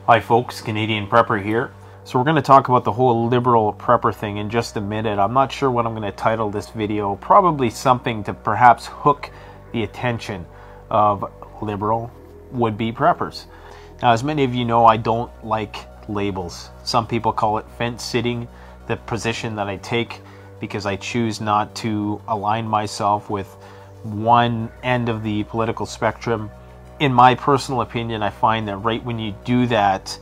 Hi folks, Canadian Prepper here. So we're going to talk about the whole liberal prepper thing in just a minute. I'm not sure what I'm going to title this video. Probably something to perhaps hook the attention of liberal would-be preppers. Now, as many of you know, I don't like labels. Some people call it fence sitting, the position that I take because I choose not to align myself with one end of the political spectrum. In my personal opinion, I find that right when you do that,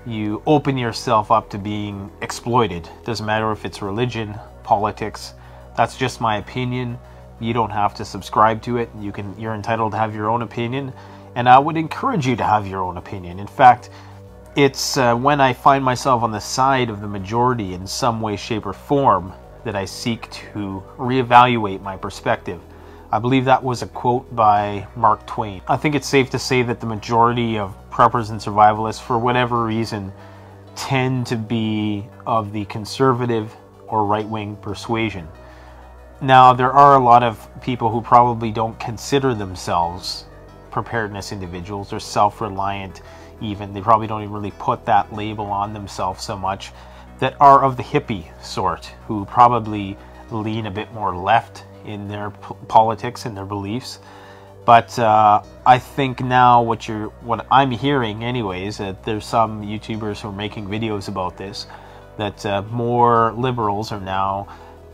you open yourself up to being exploited. Doesn't matter if it's religion, politics. That's just my opinion. You don't have to subscribe to it. You're entitled to have your own opinion, and I would encourage you to have your own opinion. In fact, it's when I find myself on the side of the majority in some way, shape, or form that I seek to reevaluate my perspective. I believe that was a quote by Mark Twain. I think it's safe to say that the majority of preppers and survivalists, for whatever reason, tend to be of the conservative or right-wing persuasion. Now, there are a lot of people who probably don't consider themselves preparedness individuals or self-reliant even. They probably don't even really put that label on themselves so much, that are of the hippie sort, who probably lean a bit more left in their politics and their beliefs. But I think now what I'm hearing anyways, that there's some YouTubers who are making videos about this, that more liberals are now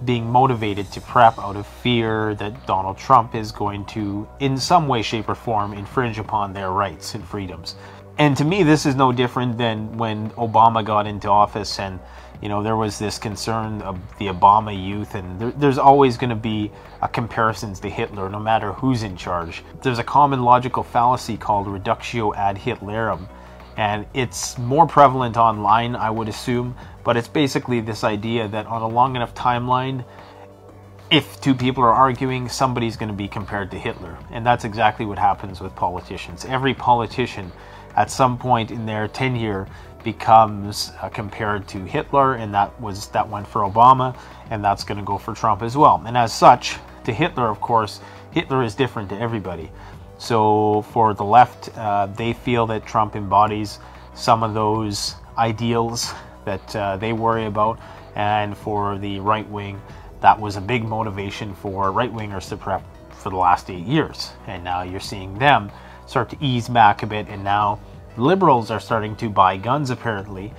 being motivated to prep out of fear that Donald Trump is going to, in some way, shape, or form, infringe upon their rights and freedoms. And to me, this is no different than when Obama got into office, and there was this concern of the Obama youth, and there's always going to be a comparisons to Hitler, no matter who's in charge. There's a common logical fallacy called reductio ad Hitlerum, and it's more prevalent online, I would assume, but it's basically this idea that on a long enough timeline, if two people are arguing, somebody's going to be compared to Hitler. And that's exactly what happens with politicians. Every politician at some point in their tenure becomes compared to Hitler, and that went for Obama, and that's going to go for Trump as well. And as such, to Hitler, of course, Hitler is different to everybody. So for the left, they feel that Trump embodies some of those ideals that they worry about, and for the right wing, that was a big motivation for right-wingers to prep for the last 8 years. And now you're seeing them start to ease back a bit, and now liberals are starting to buy guns, apparently,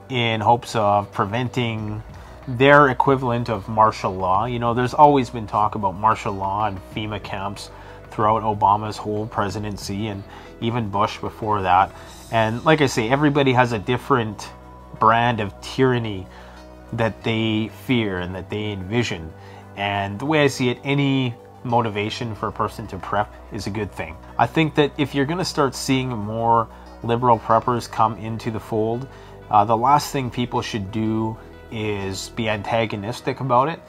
in hopes of preventing their equivalent of martial law. There's always been talk about martial law and FEMA camps throughout Obama's whole presidency, and even Bush before that. And like I say, everybody has a different brand of tyranny that they fear and that they envision. And the way I see it, any motivation for a person to prep is a good thing. I think that if you're going to start seeing more liberal preppers come into the fold, the last thing people should do is be antagonistic about it,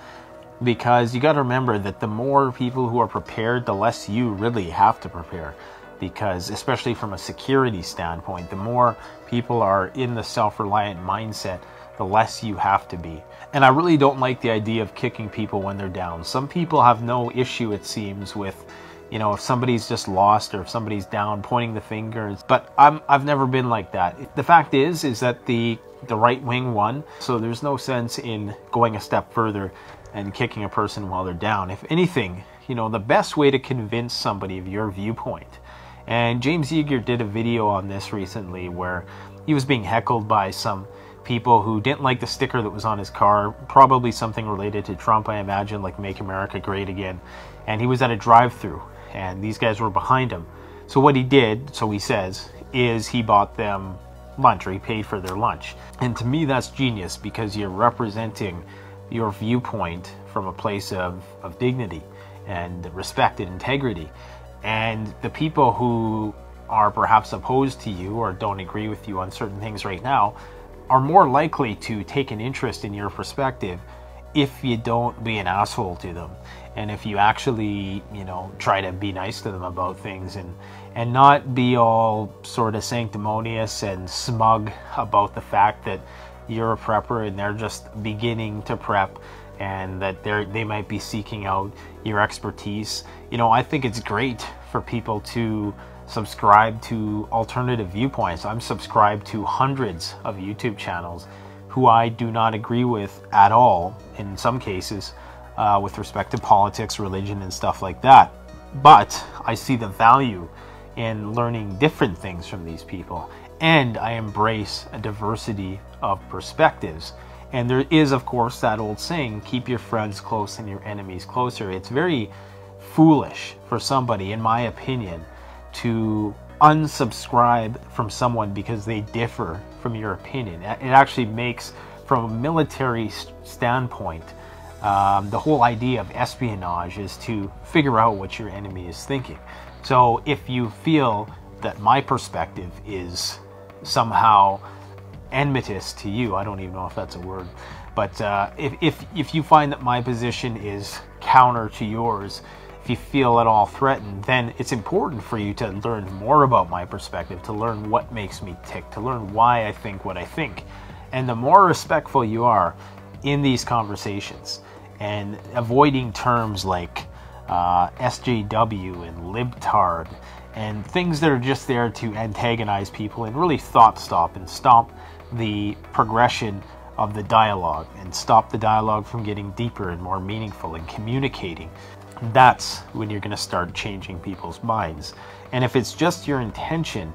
because you got to remember that the more people who are prepared, the less you really have to prepare. Because especially from a security standpoint, the more people are in the self-reliant mindset, the less you have to be. And I really don't like the idea of kicking people when they're down. Some people have no issue, it seems, with if somebody's just lost or if somebody's down, pointing the fingers. But I've never been like that. The fact is that the right wing won, so there's no sense in going a step further and kicking a person while they're down. If anything, the best way to convince somebody of your viewpoint, and James Yeager did a video on this recently where he was being heckled by some people who didn't like the sticker that was on his car, probably something related to Trump, I imagine, like Make America Great Again. And he was at a drive-through, and these guys were behind him. So what he did, so he says, is he bought them lunch, or he paid for their lunch. And to me, that's genius, because you're representing your viewpoint from a place of dignity and respect and integrity. And the people who are perhaps opposed to you or don't agree with you on certain things right now are more likely to take an interest in your perspective if you don't be an asshole to them, and if you actually try to be nice to them about things, and not be all sort of sanctimonious and smug about the fact that you're a prepper and they're just beginning to prep, and that they might be seeking out your expertise. I think it's great for people to subscribe to alternative viewpoints. I'm subscribed to hundreds of YouTube channels who I do not agree with at all, in some cases, with respect to politics, religion, and stuff like that. But I see the value in learning different things from these people, and I embrace a diversity of perspectives. And there is, of course, that old saying, keep your friends close and your enemies closer. It's very foolish for somebody, in my opinion, to unsubscribe from someone because they differ from your opinion. It actually makes, from a military standpoint, the whole idea of espionage is to figure out what your enemy is thinking. So if you feel that my perspective is somehow enmitous to you, I don't even know if that's a word, but if you find that my position is counter to yours, if you feel at all threatened, then it's important for you to learn more about my perspective, to learn what makes me tick, to learn why I think what I think. And the more respectful you are in these conversations, and avoiding terms like SJW and libtard and things that are just there to antagonize people, and really stop and stop the progression of the dialogue and stop the dialogue from getting deeper and more meaningful and communicating, that's when you're going to start changing people's minds. And if it's just your intention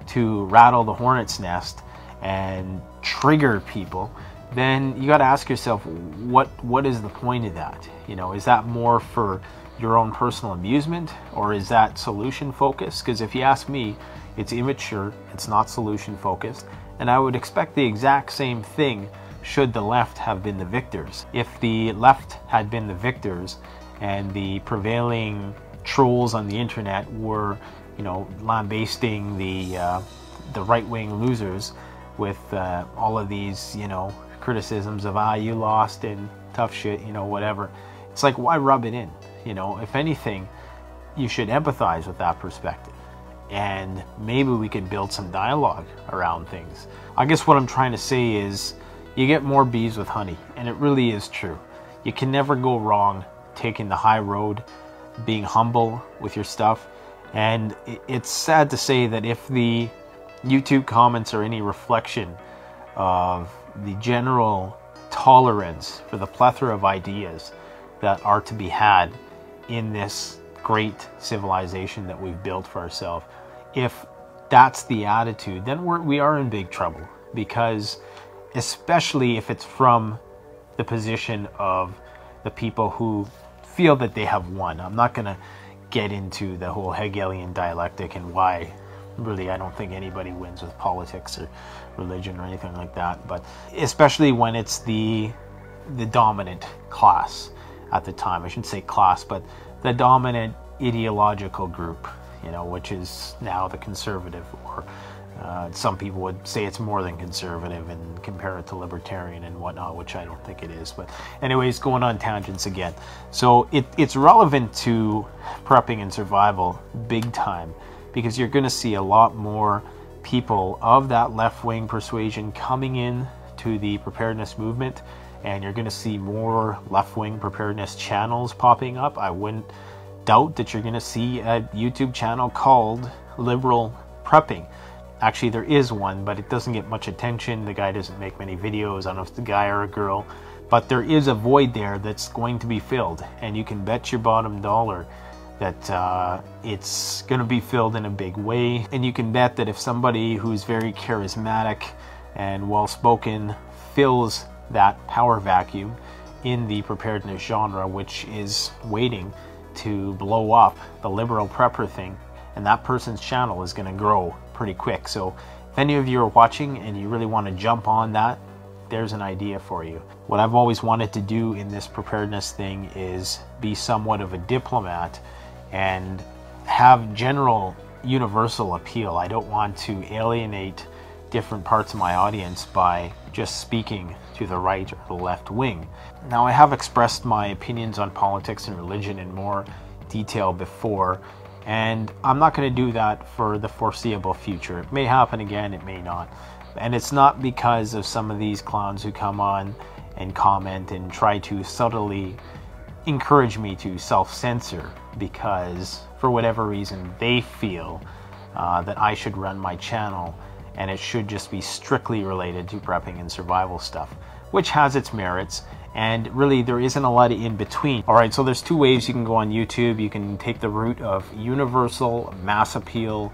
to rattle the hornet's nest and trigger people, then you got to ask yourself, what is the point of that? You know, is that more for your own personal amusement, or is that solution focused? Because if you ask me, it's immature, it's not solution focused, and I would expect the exact same thing should the left have been the victors. If the left had been the victors and the prevailing trolls on the internet were, you know, lambasting the right-wing losers with all of these, you know, criticisms of you lost and tough shit, you know, whatever. It's like, why rub it in? You know, if anything, you should empathize with that perspective, and maybe we could build some dialogue around things. I guess what I'm trying to say is, you get more bees with honey, and it really is true. You can never go wrong taking the high road, being humble with your stuff. And it's sad to say that if the YouTube comments are any reflection of the general tolerance for the plethora of ideas that are to be had in this great civilization that we've built for ourselves, if that's the attitude, then we are in big trouble. Because especially if it's from the position of the people who feel that they have won. I'm not going to get into the whole Hegelian dialectic and why really I don't think anybody wins with politics or religion or anything like that, but especially when it's the dominant class at the time. I shouldn't say class, but the dominant ideological group, you know, which is now the conservative, or some people would say it's more than conservative and compare it to libertarian and whatnot, which I don't think it is. But anyways, going on tangents again. So it's relevant to prepping and survival big time, because you're going to see a lot more people of that left-wing persuasion coming in to the preparedness movement, and you're going to see more left-wing preparedness channels popping up. I wouldn't doubt that you're going to see a YouTube channel called Liberal Prepping. Actually, there is one, but it doesn't get much attention. The guy doesn't make many videos. I don't know if it's a guy or a girl, but there is a void there that's going to be filled, and you can bet your bottom dollar that it's going to be filled in a big way. And you can bet that if somebody who's very charismatic and well-spoken fills that power vacuum in the preparedness genre, which is waiting to blow up the liberal prepper thing, and that person's channel is going to grow pretty quick. So if any of you are watching and you really want to jump on that, there's an idea for you. What I've always wanted to do in this preparedness thing is be somewhat of a diplomat and have general universal appeal. I don't want to alienate different parts of my audience by just speaking to the right or the left wing. Now, I have expressed my opinions on politics and religion in more detail before, and I'm not going to do that for the foreseeable future. It may happen again, it may not. And it's not because of some of these clowns who come on and comment and try to subtly encourage me to self-censor, because for whatever reason they feel that I should run my channel and it should just be strictly related to prepping and survival stuff, which has its merits. And really there isn't a lot of in between. All right, so there's two ways you can go on YouTube. You can take the route of universal mass appeal,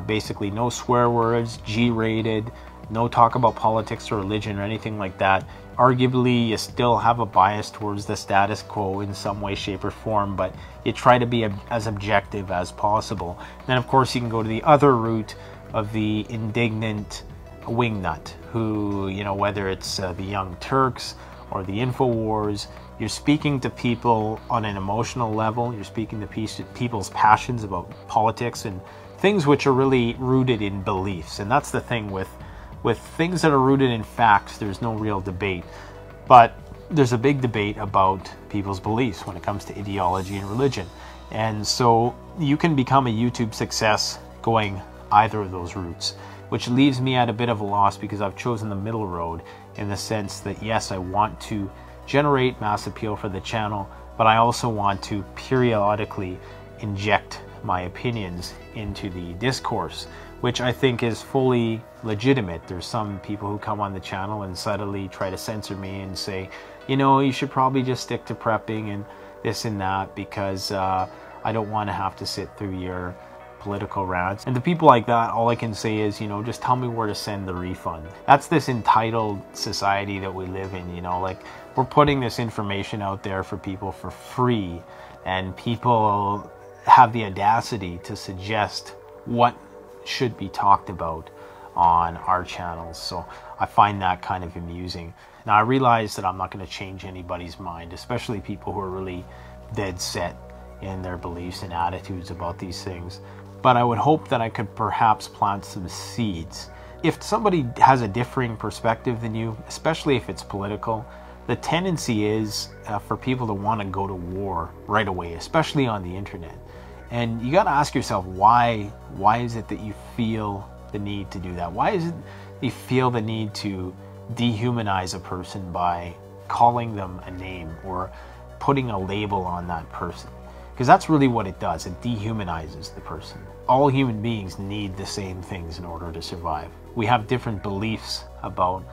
basically no swear words, G-rated, no talk about politics or religion or anything like that. Arguably, you still have a bias towards the status quo in some way, shape, or form, but you try to be as objective as possible. Then, of course, you can go to the other route of the indignant wingnut, who, you know, whether it's the Young Turks or the InfoWars, you're speaking to people on an emotional level. You're speaking to people's passions about politics and things which are really rooted in beliefs. And that's the thing with things that are rooted in facts, there's no real debate. But there's a big debate about people's beliefs when it comes to ideology and religion. And so you can become a YouTube success going either of those routes, which leaves me at a bit of a loss because I've chosen the middle road, in the sense that, yes, I want to generate mass appeal for the channel, but I also want to periodically inject my opinions into the discourse, which I think is fully legitimate. There's some people who come on the channel and subtly try to censor me and say, you know, you should probably just stick to prepping and this and that, because I don't want to have to sit through your political rants. And to people like that, all I can say is, you know, just tell me where to send the refund. That's this entitled society that we live in, you know, like we're putting this information out there for people for free, and people have the audacity to suggest what should be talked about on our channels. So I find that kind of amusing. Now I realize that I'm not going to change anybody's mind, especially people who are really dead set in their beliefs and attitudes about these things. But I would hope that I could perhaps plant some seeds. If somebody has a differing perspective than you, especially if it's political, the tendency is for people to want to go to war right away, especially on the internet. And you got to ask yourself, why is it that you feel the need to do that? Why is it you feel the need to dehumanize a person by calling them a name or putting a label on that person? Because that's really what it does. It dehumanizes the person. All human beings need the same things in order to survive. We have different beliefs about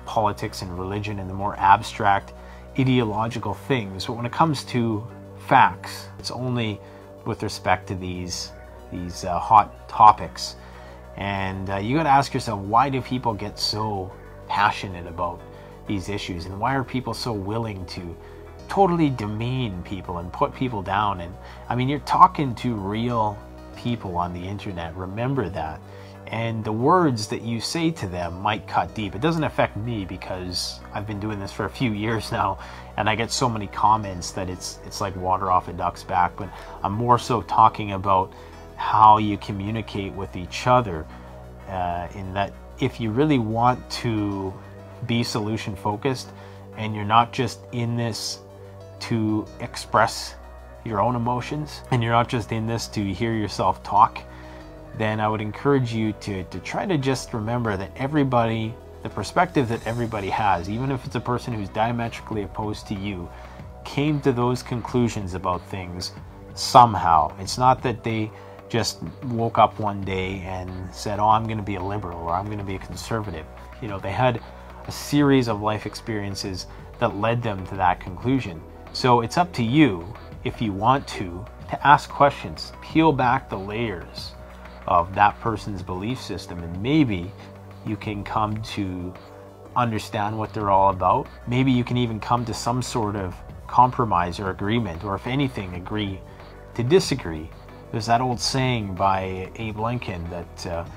politics and religion and the more abstract ideological things. But when it comes to facts, it's only with respect to these hot topics. And you got to ask yourself, why do people get so passionate about these issues? And why are people so willing to totally demean people and put people down? And I mean, you're talking to real people on the internet, remember that. And the words that you say to them might cut deep. It doesn't affect me because I've been doing this for a few years now, and I get so many comments that it's like water off a duck's back. But I'm more so talking about how you communicate with each other, in that if you really want to be solution focused and you're not just in this to express your own emotions, and you're not just in this to hear yourself talk, then I would encourage you to try to just remember that everybody, the perspective that everybody has, even if it's a person who's diametrically opposed to you, came to those conclusions about things somehow. It's not that they just woke up one day and said, oh, I'm going to be a liberal or I'm going to be a conservative. You know, they had a series of life experiences that led them to that conclusion. So it's up to you, if you want to ask questions, peel back the layers of that person's belief system, and maybe you can come to understand what they're all about. Maybe you can even come to some sort of compromise or agreement, or if anything, agree to disagree. There's that old saying by Abe Lincoln that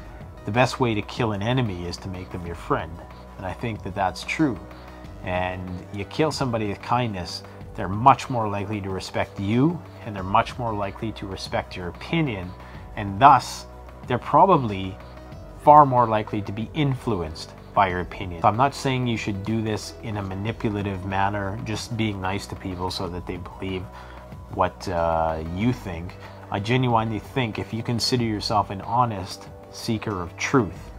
the best way to kill an enemy is to make them your friend. And I think that that's true. And you kill somebody with kindness, they're much more likely to respect you, and they're much more likely to respect your opinion, and thus they're probably far more likely to be influenced by your opinion. So I'm not saying you should do this in a manipulative manner, just being nice to people so that they believe what you think. I genuinely think if you consider yourself an honest seeker of truth,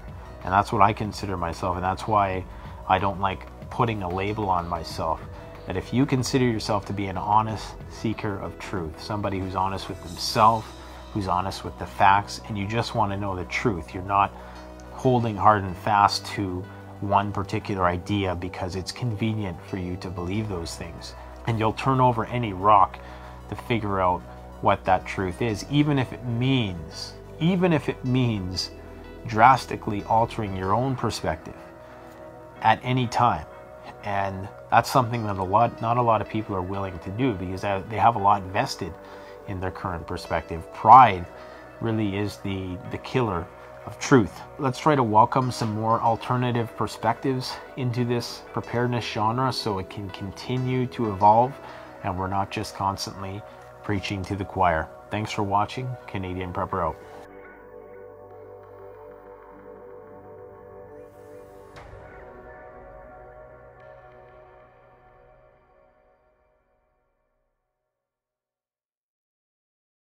and that's what I consider myself, and that's why I don't like putting a label on myself, that if you consider yourself to be an honest seeker of truth, somebody who's honest with himself, who's honest with the facts, and you just want to know the truth. You're not holding hard and fast to one particular idea because it's convenient for you to believe those things. And you'll turn over any rock to figure out what that truth is, even if it means drastically altering your own perspective at any time. And that's something that not a lot of people are willing to do, because they have a lot vested in their current perspective. Pride really is the killer of truth. Let's try to welcome some more alternative perspectives into this preparedness genre so it can continue to evolve and we're not just constantly preaching to the choir. Thanks for watching. Canadian Prepper out.